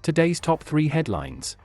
Today's top 3 headlines.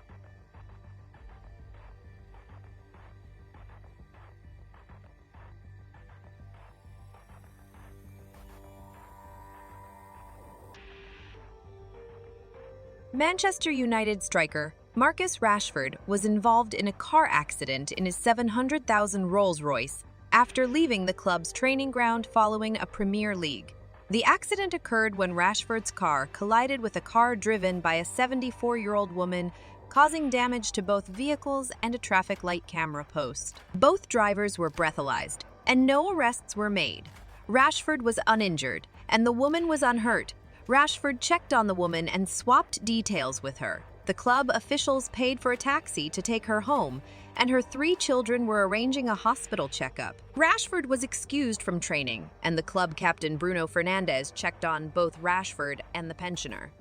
Manchester United striker Marcus Rashford was involved in a car accident in his $700,000 Rolls-Royce after leaving the club's training ground following a Premier League. The accident occurred when Rashford's car collided with a car driven by a 74-year-old woman, causing damage to both vehicles and a traffic light camera post. Both drivers were breathalyzed, and no arrests were made. Rashford was uninjured, and the woman was unhurt. Rashford checked on the woman and swapped details with her. The club officials paid for a taxi to take her home, and her 3 children were arranging a hospital checkup. Rashford was excused from training, and the club captain Bruno Fernandes checked on both Rashford and the pensioner.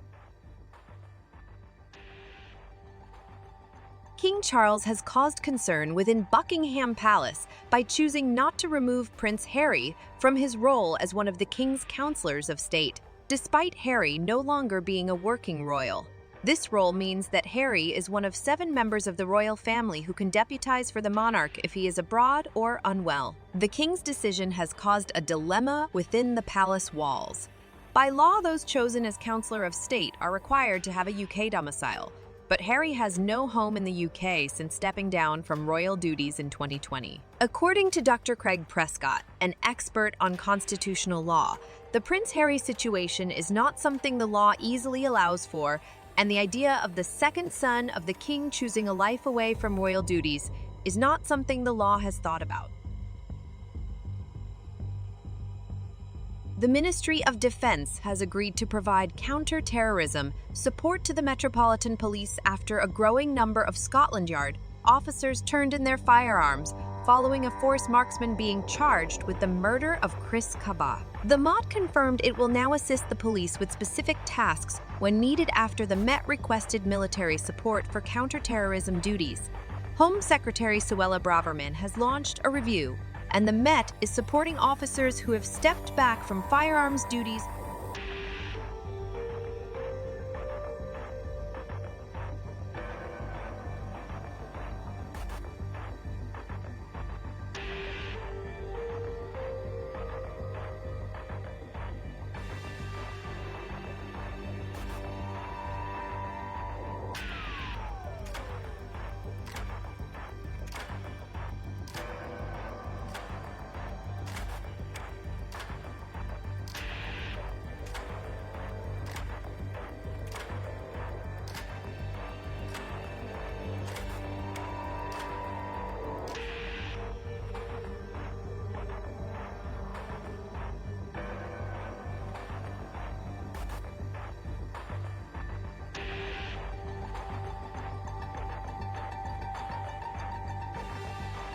King Charles has caused concern within Buckingham Palace by choosing not to remove Prince Harry from his role as one of the King's counselors of state, despite Harry no longer being a working royal. This role means that Harry is one of 7 members of the royal family who can deputize for the monarch if he is abroad or unwell. The King's decision has caused a dilemma within the palace walls. By law, those chosen as Counselor of State are required to have a UK domicile, but Harry has no home in the UK since stepping down from royal duties in 2020. According to Dr. Craig Prescott, an expert on constitutional law, the Prince Harry situation is not something the law easily allows for, and the idea of the second son of the king choosing a life away from royal duties is not something the law has thought about. The Ministry of Defense has agreed to provide counter-terrorism support to the Metropolitan Police after a growing number of Scotland Yard officers turned in their firearms following a force marksman being charged with the murder of Chris Kaba. The MOD confirmed it will now assist the police with specific tasks when needed after the Met requested military support for counter-terrorism duties. Home Secretary Suella Braverman has launched a review, and the Met is supporting officers who have stepped back from firearms duties